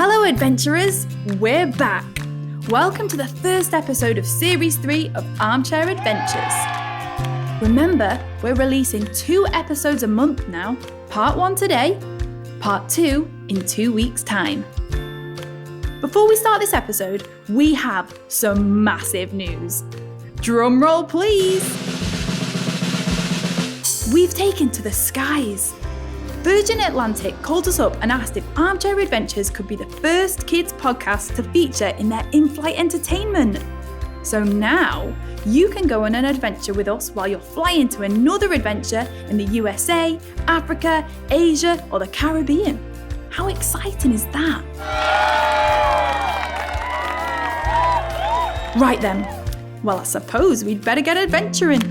Hello adventurers, we're back. Welcome to the first episode of Series 3 of Armchair Adventures. Remember, we're releasing 2 episodes a month now, part 1 today, part 2 in 2 weeks' time. Before we start this episode, we have some massive news. Drum roll please! We've taken to the skies. Virgin Atlantic called us up and asked if Armchair Adventures could be the first kids podcast to feature in their in-flight entertainment. So now, you can go on an adventure with us while you're flying to another adventure in the USA, Africa, Asia, or the Caribbean. How exciting is that? Right then, well, I suppose we'd better get adventuring.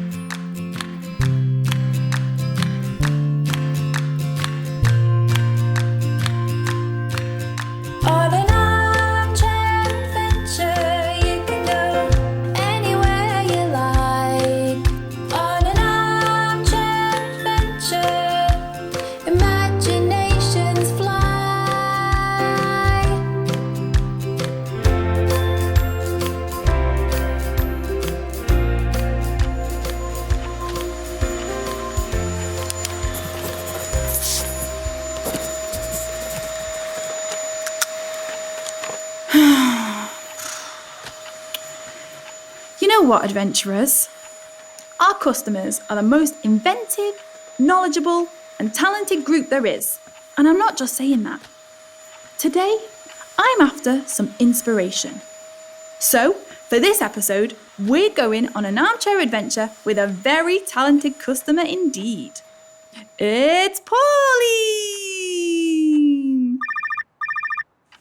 You know what, adventurers? Our customers are the most inventive, knowledgeable, and talented group there is. And I'm not just saying that. Today, I'm after some inspiration. So, for this episode, we're going on an armchair adventure with a very talented customer indeed. It's Pauline!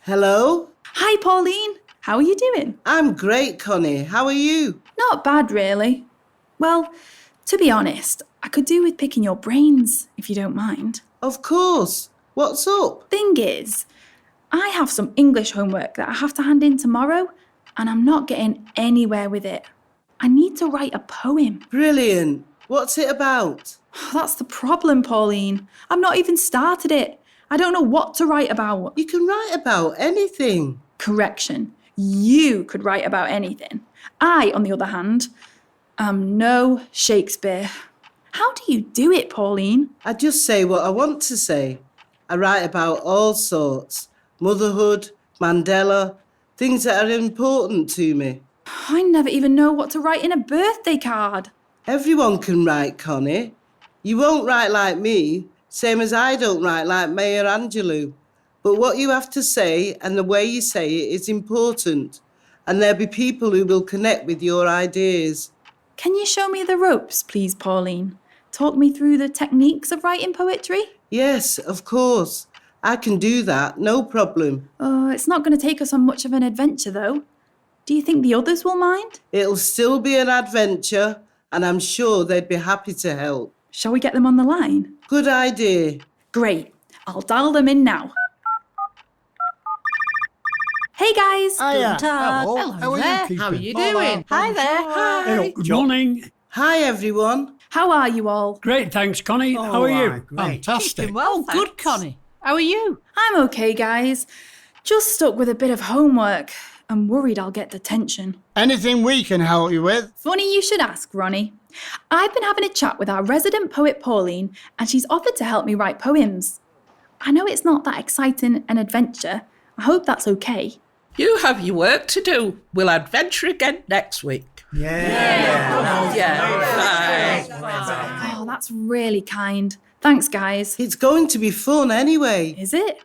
Hello? Hi, Pauline. How are you doing? I'm great, Connie. How are you? Not bad, really. Well, to be honest, I could do with picking your brains, if you don't mind. Of course. What's up? Thing is, I have some English homework that I have to hand in tomorrow, and I'm not getting anywhere with it. I need to write a poem. Brilliant. What's it about? That's the problem, Pauline. I've not even started it. I don't know what to write about. You can write about anything. Correction. You could write about anything. I, on the other hand, am no Shakespeare. How do you do it, Pauline? I just say what I want to say. I write about all sorts. Motherhood, Mandela, things that are important to me. I never even know what to write in a birthday card. Everyone can write, Connie. You won't write like me, same as I don't write like Maya Angelou. But what you have to say and the way you say it is important. And there'll be people who will connect with your ideas. Can you show me the ropes, please, Pauline? Talk me through the techniques of writing poetry? Yes, of course. I can do that, no problem. Oh, it's not going to take us on much of an adventure, though. Do you think the others will mind? It'll still be an adventure, and I'm sure they'd be happy to help. Shall we get them on the line? Good idea. Great. I'll dial them in now. Hey guys! Hiya. Hello. How are you? How are you doing? Hi there. Hello. Good morning. Hi, everyone. How are you all? Great, thanks, Connie. How are you? Fantastic. Keeping well, good, Connie. How are you? I'm okay, guys. Just stuck with a bit of homework. I'm worried I'll get detention. Anything we can help you with? Funny you should ask, Ronnie. I've been having a chat with our resident poet, Pauline, and she's offered to help me write poems. I know it's not that exciting an adventure. I hope that's okay. You have your work to do. We'll adventure again next week. Oh, that's really kind. Thanks, guys. It's going to be fun anyway. Is it?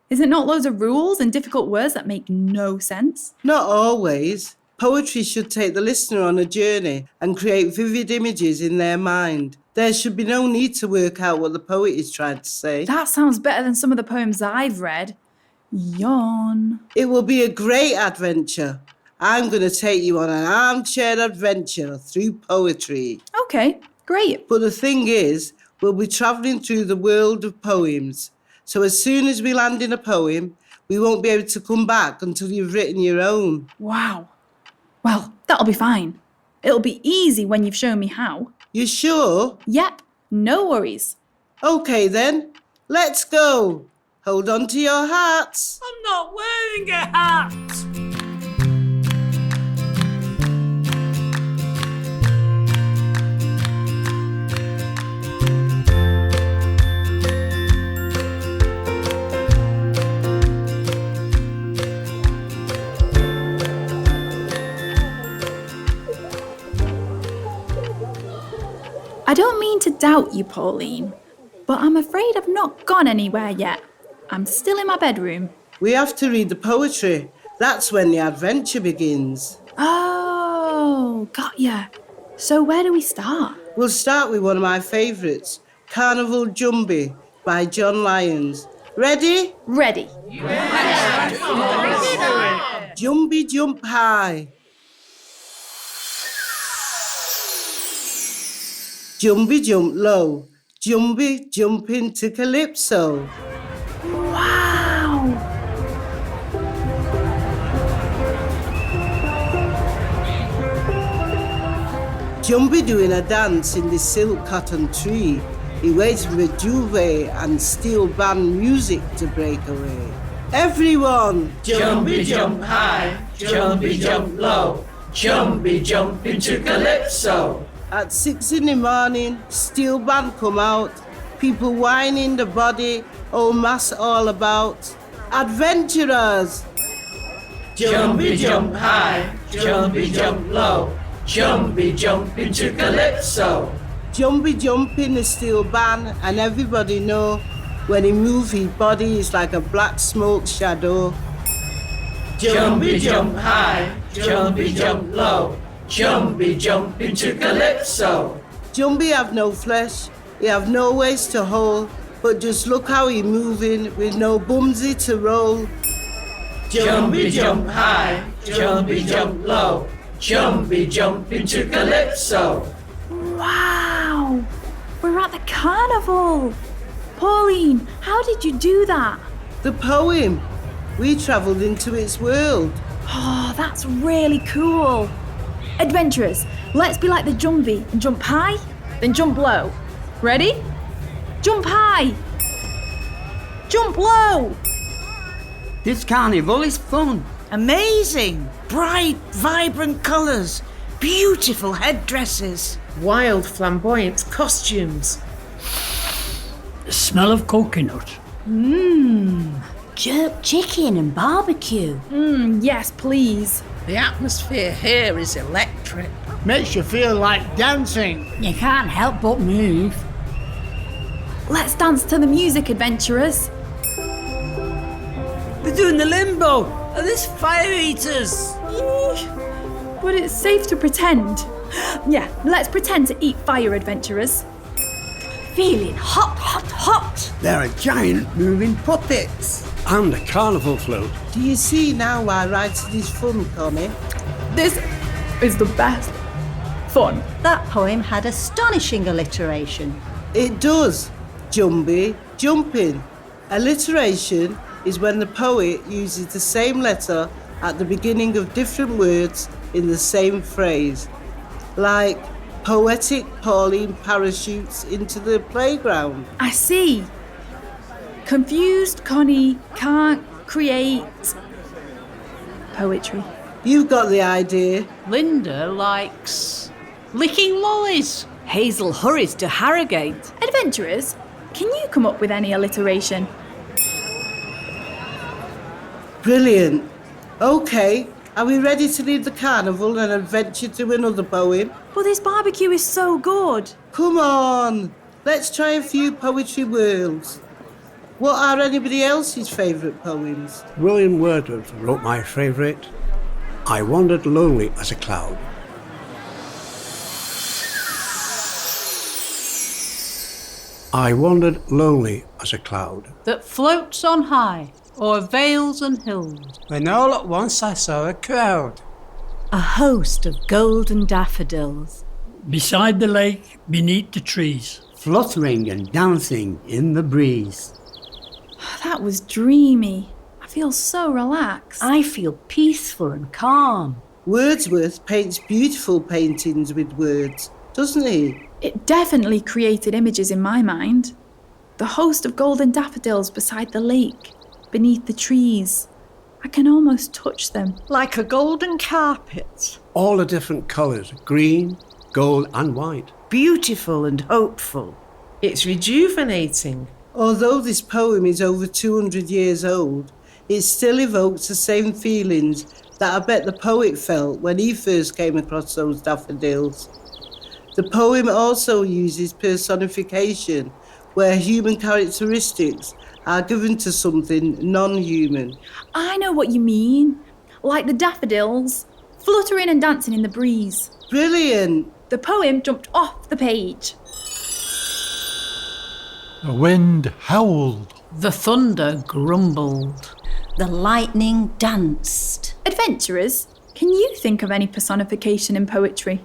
Is it not loads of rules and difficult words that make no sense? Not always. Poetry should take the listener on a journey and create vivid images in their mind. There should be no need to work out what the poet is trying to say. That sounds better than some of the poems I've read. Yawn. It will be a great adventure. I'm going to take you on an armchair adventure through poetry. Okay, great. But the thing is, we'll be travelling through the world of poems. So as soon as we land in a poem, we won't be able to come back until you've written your own. Wow. Well, that'll be fine. It'll be easy when you've shown me how. You sure? Yep, no worries. Okay then, let's go. hold on to your hats. I'm not wearing a hat. I don't mean to doubt you, Pauline, but I'm afraid I've not gone anywhere yet. I'm still in my bedroom. We have to read the poetry. That's when the adventure begins. Oh, got ya. So where do we start? We'll start with one of my favourites, Carnival Jumbie by John Lyons. Ready? Ready. Jumbie jump high. Jumbie jump low. Jumbie jump into calypso. Wow. Jumbie doing a dance in the silk cotton tree. He waits for a duvet and steel band music to break away. Everyone! Jumbie jump high, jumbie jump low, jumbie jump into calypso. At 6 in the morning, steel band come out. People whining the body, oh mass all about. Adventurers! Jumbie jump high, jumbie jump low, jumbie jump into calypso. Jumbie jump in the steel band and everybody know when he move his body is like a black smoke shadow. Jumbie jump high, jumbie jump low, jumbie jump into calypso. Jumbie have no flesh, he have no waist to hold, but just look how he moving with no bumsy to roll. Jumbie jump high, jumbie jump low, jumbie jump into calypso. Wow. We're at the carnival. Pauline, how did you do that? The poem. We travelled into its world. Oh, that's really cool. Adventurers, let's be like the Jumbie and jump high, then jump low. Ready? Jump high. Jump low. This carnival is fun. Amazing. Bright, vibrant colours. Beautiful headdresses. Wild flamboyant costumes. The smell of coconut. Jerk chicken and barbecue. Yes, please. The atmosphere here is electric. Makes you feel like dancing. You can't help but move. Let's dance to the music, adventurers. They're doing the limbo. Are these fire eaters? But it's safe to pretend. Yeah, let's pretend to eat fire, adventurers. Feeling hot, hot, hot. There are giant moving puppets. And a carnival float. Do you see now why writing is fun, Connie? This is the best fun. That poem had astonishing alliteration. It does. Jumbie, jumping. Alliteration is when the poet uses the same letter at the beginning of different words in the same phrase. Like, poetic Pauline parachutes into the playground. I see. Confused Connie can't create poetry. You've got the idea. Linda likes licking lollies. Hazel hurries to Harrogate. Adventurers, can you come up with any alliteration? Brilliant. Okay, are we ready to leave the carnival and adventure to another poem? But this barbecue is so good. Come on, let's try a few poetry worlds. What are anybody else's favourite poems? William Wordsworth wrote my favourite, I Wandered Lonely as a Cloud. I wandered lonely as a cloud. That floats on high o'er vales and hills. When all at once I saw a crowd. A host of golden daffodils. Beside the lake, beneath the trees. Fluttering and dancing in the breeze. That was dreamy. I feel so relaxed. I feel peaceful and calm. Wordsworth paints beautiful paintings with words, doesn't he? It definitely created images in my mind. The host of golden daffodils beside the lake, beneath the trees. I can almost touch them. Like a golden carpet. All the different colours, green, gold and white. Beautiful and hopeful. It's rejuvenating. Although this poem is over 200 years old, it still evokes the same feelings that I bet the poet felt when he first came across those daffodils. The poem also uses personification, where human characteristics are given to something non-human. I know what you mean. Like the daffodils, fluttering and dancing in the breeze. Brilliant! The poem jumped off the page. The wind howled. The thunder grumbled. The lightning danced. Adventurers, can you think of any personification in poetry?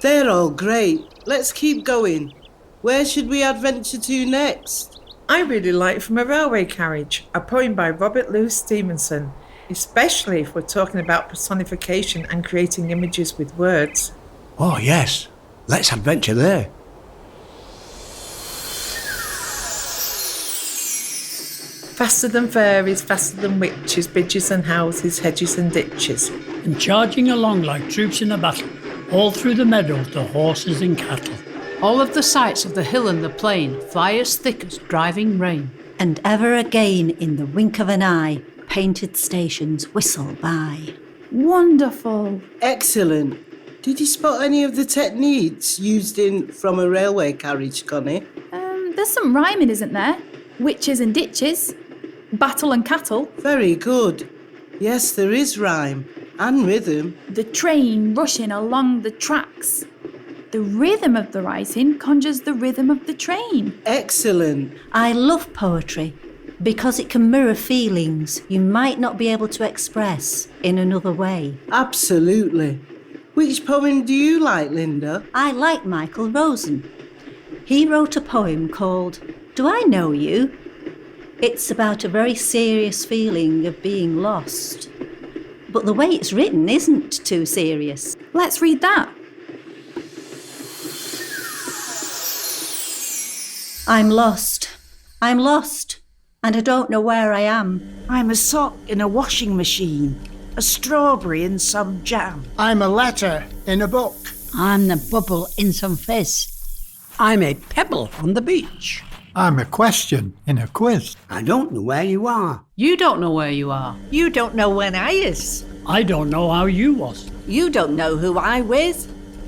They're all great. Let's keep going. Where should we adventure to next? I really like From a Railway Carriage, a poem by Robert Louis Stevenson, especially if we're talking about personification and creating images with words. Oh yes, let's adventure there. Faster than fairies, faster than witches, bridges and houses, hedges and ditches. And charging along like troops in a battle, all through the meadow the horses and cattle. All of the sights of the hill and the plain fly as thick as driving rain. And ever again, in the wink of an eye, painted stations whistle by. Wonderful. Excellent. Did you spot any of the techniques used in From a Railway Carriage, Connie? There's some rhyming, isn't there? Witches and ditches. Battle and cattle. Very good. Yes, there is rhyme and rhythm. The train rushing along the tracks. The rhythm of the writing conjures the rhythm of the train. Excellent. I love poetry because it can mirror feelings you might not be able to express in another way. Absolutely. Which poem do you like, Linda? I like Michael Rosen. He wrote a poem called Do I Know You? It's about a very serious feeling of being lost. But the way it's written isn't too serious. Let's read that. I'm lost, and I don't know where I am. I'm a sock in a washing machine, a strawberry in some jam. I'm a letter in a book. I'm the bubble in some fizz. I'm a pebble on the beach. I'm a question in a quiz. I don't know where you are. You don't know where you are. You don't know when I is. I don't know how you was. You don't know who I with.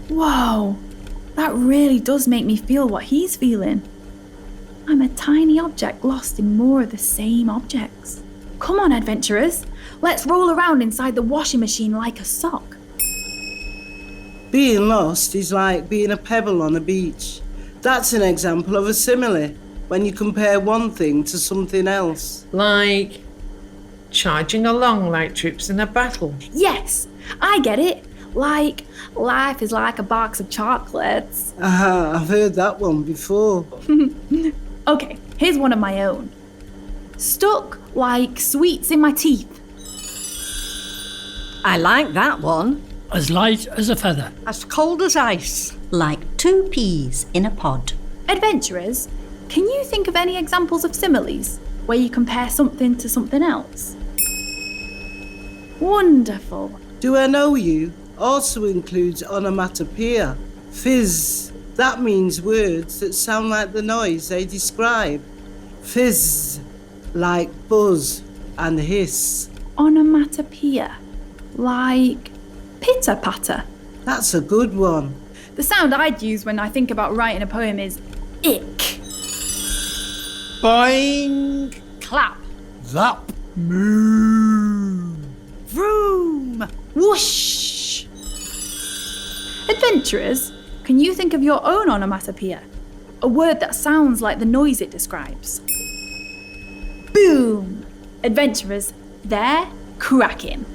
Whoa, that really does make me feel what he's feeling. I'm a tiny object lost in more of the same objects. Come on, adventurers. Let's roll around inside the washing machine like a sock. Being lost is like being a pebble on a beach. That's an example of a simile, when you compare one thing to something else. Like charging along like troops in a battle. Yes, I get it. Like, life is like a box of chocolates. I've heard that one before. Okay, here's one of my own. Stuck like sweets in my teeth. I like that one. As light as a feather. As cold as ice. Like 2 peas in a pod. Adventurers, can you think of any examples of similes where you compare something to something else? Wonderful. Do I Know You also includes onomatopoeia. Fizz. That means words that sound like the noise they describe. Fizz, like buzz and hiss. Onomatopoeia. Like pitter-patter. That's a good one. The sound I'd use when I think about writing a poem is ick. Boing. Clap. Zap. Moo. Vroom. Whoosh. Adventurers, can you think of your own onomatopoeia? A word that sounds like the noise it describes. Boom. Adventurers, they're cracking.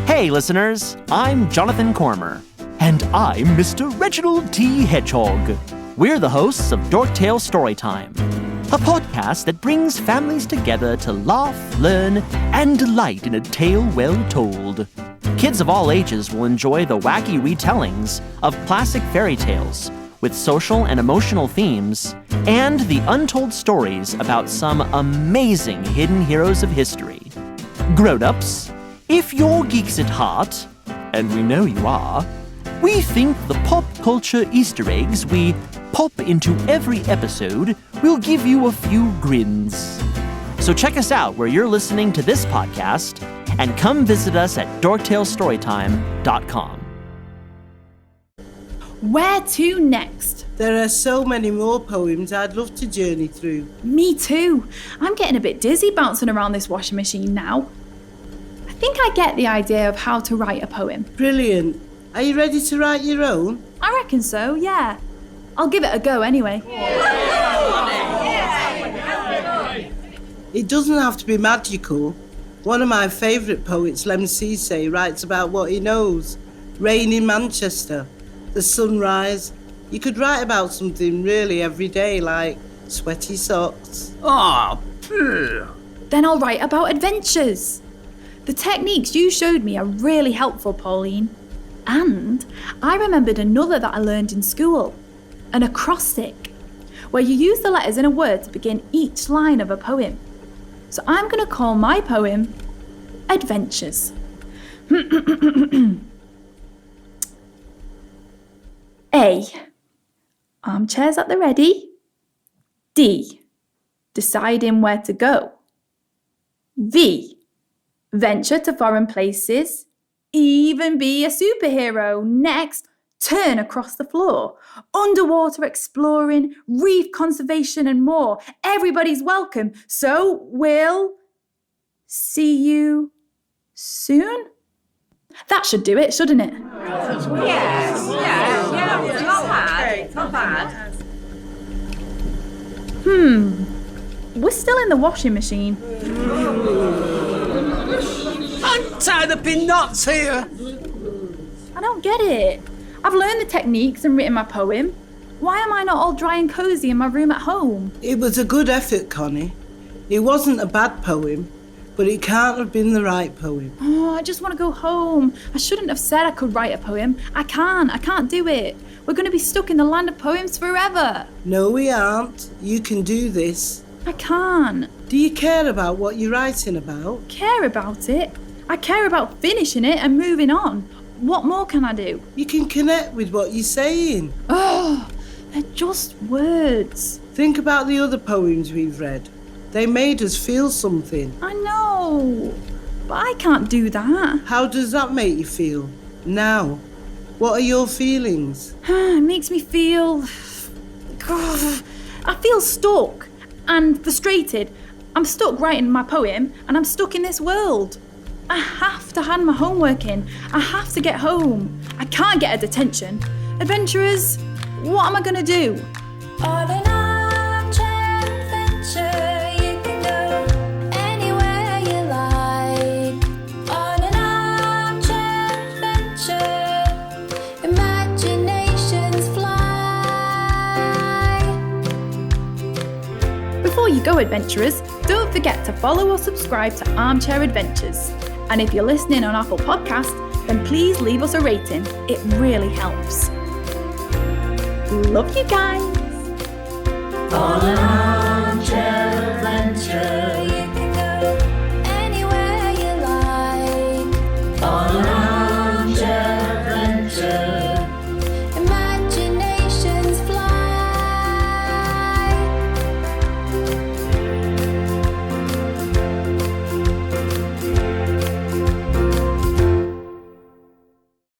Hey listeners, I'm Jonathan Cormer. And I'm Mr. Reginald T. Hedgehog. We're the hosts of Dorktale Storytime, a podcast that brings families together to laugh, learn, and delight in a tale well told. Kids of all ages will enjoy the wacky retellings of classic fairy tales, with social and emotional themes, and the untold stories about some amazing hidden heroes of history. Grown-ups, if you're geeks at heart, and we know you are, we think the pop culture Easter eggs we pop into every episode will give you a few grins. So check us out where you're listening to this podcast, and come visit us at dorktalestorytime.com. Where to next? There are so many more poems I'd love to journey through. Me too. I'm getting a bit dizzy bouncing around this washing machine now. I think I get the idea of how to write a poem. Brilliant. Are you ready to write your own? I reckon so, yeah. I'll give it a go anyway. It doesn't have to be magical. One of my favourite poets, Lem Cisse, writes about what he knows. Rain in Manchester, the sunrise. You could write about something really every day, like sweaty socks. Then I'll write about adventures. The techniques you showed me are really helpful, Pauline. And I remembered another that I learned in school, an acrostic, where you use the letters in a word to begin each line of a poem. So I'm going to call my poem Adventures. A. Armchairs at the ready. D. Deciding where to go. V. Venture to foreign places. Even be a superhero. Next, turn across the floor. Underwater exploring, reef conservation and more. Everybody's welcome. So we'll see you soon? That should do it, shouldn't it? Yes, not bad. We're still in the washing machine. I'm tied up in knots here. I don't get it. I've learned the techniques and written my poem. Why am I not all dry and cosy in my room at home? It was a good effort, Connie. It wasn't a bad poem, but it can't have been the right poem. Oh, I just want to go home. I shouldn't have said I could write a poem. I can't do it. We're going to be stuck in the land of poems forever. No, we aren't. You can do this. I can't. Do you care about what you're writing about? Care about it? I care about finishing it and moving on. What more can I do? You can connect with what you're saying. Oh, they're just words. Think about the other poems we've read. They made us feel something. I know, but I can't do that. How does that make you feel now? What are your feelings? It makes me feel... I feel stuck and frustrated. I'm stuck writing my poem and I'm stuck in this world. I have to hand my homework in. I have to get home. I can't get a detention. Adventurers, what am I going to do? On an armchair adventure, you can go anywhere you like. On an armchair adventure, imaginations fly. Before you go, adventurers, don't forget to follow or subscribe to Armchair Adventures. And if you're listening on Apple Podcasts, then please leave us a rating. It really helps. Love you guys. On an